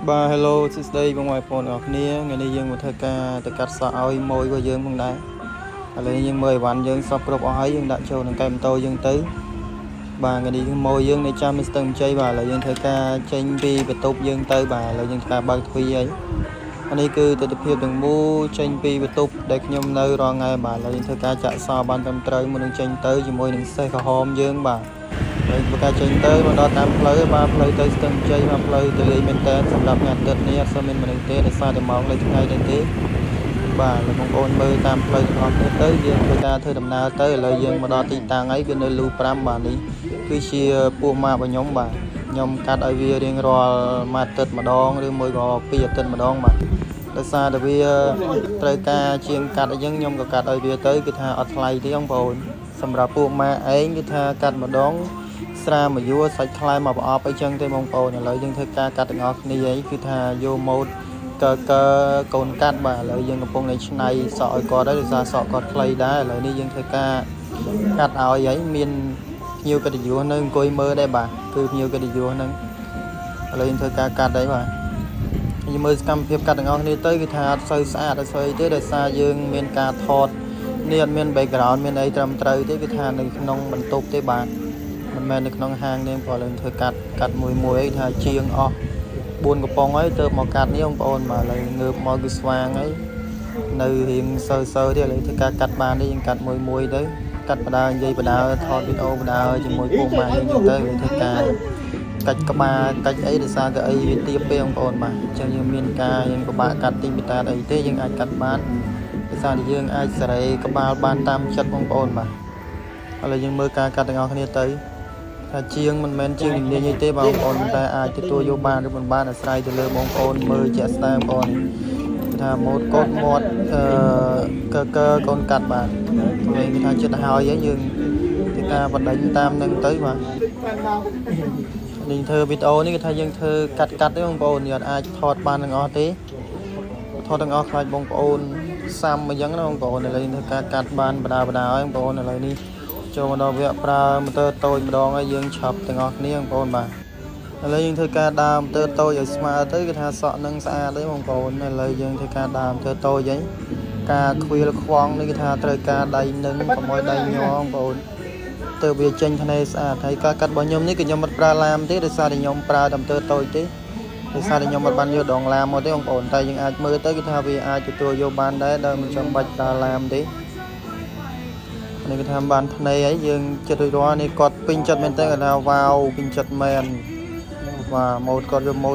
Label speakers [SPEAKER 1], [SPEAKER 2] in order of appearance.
[SPEAKER 1] Hello សួស្តីបងប្អូនអរគ្នាថ្ងៃនេះយើងមកធ្វើការទៅកាត់សក់ឲ្យម៉ួយរបស់យើងផងដែរឥឡូវយើងមើលអីវ៉ាន់យើងសពគ្រប់អស់ហើយយើងដាក់ចូលក្នុងកែម៉ូតូយើងទៅបាទថ្ងៃនេះម៉ួយយើងនៅចាំនៅស្ទឹងជ័យបាទឥឡូវយើងធ្វើការចេញពីបន្ទប់យើងទៅបាទឥឡូវយើងធ្វើការបើកទ្វារហើយនេះគឺទស្សនវិជ្ជាទាំងមូលចេញពីបន្ទប់ដែលខ្ញុំនៅរាល់ថ្ងៃបាទឥឡូវយើងធ្វើការចាក់សបានត្រឹមត្រូវមុននឹងចេញទៅជាមួយនឹងសេះក្រហមយើងបាទហើយបើការចេញទៅមកដល់តាមផ្លូវបាទផ្លូវទៅស្ទឹងជ័យបាទផ្លូវទៅលេងមែនតើសម្រាប់ថ្ងៃអាទិត្យនេះអត់សូវមានមនុស្សទេដោយសារតែម៉ោងលេខថ្ងៃទេបាទលោកបងប្អូនមើលតាមផ្លូវទាំងអស់គ្នាទៅយើងធ្វើការធ្វើដំណើរទៅឥឡូវយើងមកដល់ទីតាំងហើយគឺនៅលូ5បាទនេះគឺជាពួកម៉ាក់របស់ខ្ញុំបាទខ្ញុំកាត់ឲ្យវារៀងរាល់មួយអាទិត្យម្ដងឬមួយក៏ពីរអាទិត្យម្ដងបាទដោយសារតែវាត្រូវការជាងកាត់អីចឹងខ្ញុំក៏កាត់ឲ្យវាទៅគឺថាអត់ថ្លៃទេបងប្អូនសម្រាប់ពួកម៉ាក់ឯងគឺថាកាត់ម្ដងស្រាមួយយួរសាច់ថ្លែមកប្រអប់អីចឹងទេបងប្អូនឥឡូវយើងធ្វើការកាត់ទាំងអស់គ្នាអីគឺថាយកម៉ូតកូនកាត់បាទឥឡូវយើងកំពុងតែឆ្នៃសក់ឲ្យគាត់ហើយដោយសារសក់គាត់ខ្លីដែរឥឡូវនេះយើងធ្វើការកាត់ឲ្យហើយមានភ្ញៀវកិត្តិយសនៅអង្គុយមើលដែរបាទគឺភ្ញៀវកិត្តិយសហ្នឹងឥឡូវយើងធ្វើការកាត់ហើយបាទយើងមើលសកម្មភាពកាត់ទាំងអស់គ្នាទៅគឺថាអត់សូវស្អាតអត់ស្អីទេដោយសារយើងមានការថតនេះអត់មាន background មានអីត្រឹមត្រូវទេគឺថានៅក្នុងបន្ទប់ទេបាទមិនមែននៅក្នុងហាងនេះព្រោះយើងធ្វើកាត់មួយអីថាជាងអស់4កំប៉ុងហើយទៅមកកាត់នេះបងប្អូនបាទឥឡូវងើបមកគឺស្វាងហើយនៅរៀងសើទេឥឡូវធ្វើការកាត់បាននេះយើងកាត់មួយទៅកាត់បដានិយាយបដាថតវីដេអូបដាជាមួយពូម៉ាក់យើងទៅធ្វើការកាច់ក្បាលកាច់អីដោយសារតែអីវាទាបពេកបងប្អូនបាទអញ្ចឹងយើងមានការយើងពិបាកកាត់ទីបតាអីទេយើងអាចកាត់បានដោយសារតែយើងអាចសេរីក្បាលបានតាមចិត្តបងប្អូនបាទឥឡូវយើងមើលការកាត់ទាំងអស់គ្នាទៅថាជាងមិនមែនជាងជំនាញអីទេបងប្អូនតែអាចទទួលយកបានឬមិនបានអាស្រ័យទៅលើបងប្អូនមើលជាក់ស្ដែងបងប្អូនគឺថាម៉ូតកូនមាត់កូនកាត់បាទវិញគឺថាចិត្តហើយយើងធ្វើការបណ្ដេញតាមនឹងទៅបាទនេះធ្វើវីដេអូនេះគឺថាយើងធ្វើកាត់ទេបងប្អូនយើងអាចថតបានទាំងអស់ទេថតទាំងអស់ខ្លាចបងប្អូនសាំអញ្ចឹងណាបងប្អូនឥឡូវធ្វើការកាត់បានបដាហើយបងប្អូនឥឡូវនេះចូលមកដល់វគ្គប្រើម៉ូទ័រតូចម្ដងហើយយើងឆាប់ទាំងអស់គ្នាបងប្អូនបាទឥឡូវយើងធ្វើការដើរម៉ូទ័រតូចឲ្យស្មើទៅគឺថាសក់នឹងស្អាតទេបងប្អូនឥឡូវយើងធ្វើការដើរម៉ូទ័រតូចហ្នឹងការខ្វៀលខ្វង់នេះគឺថាត្រូវការដៃនឹងកុំឲ្យដៃញ័របងប្អូនទៅវាចេញថ្នេរស្អាតហើយការកាត់របស់ខ្ញុំនេះគឺខ្ញុំមិនប្រើឡាមទេដោយសារតែខ្ញុំប្រើតែម៉ូទ័រតូចទេដោយសារតែខ្ញុំមិនបានយកដងឡាមមកទេបងប្អូនតែយើងអាចមើលទៅគឺថាវាអាចទទួលយកបានដែរដោយមិនចាំបាច់ប្រើឡាមទេនេះគឺថាបានថ្នេរហើយយើងចិត្តរួចរាល់នេះគាត់ពេញចិត្តមែនតើគាត់ថាវ៉ាវពេញចិត្តមែនបាទម៉ូតគាត់យកម៉ូ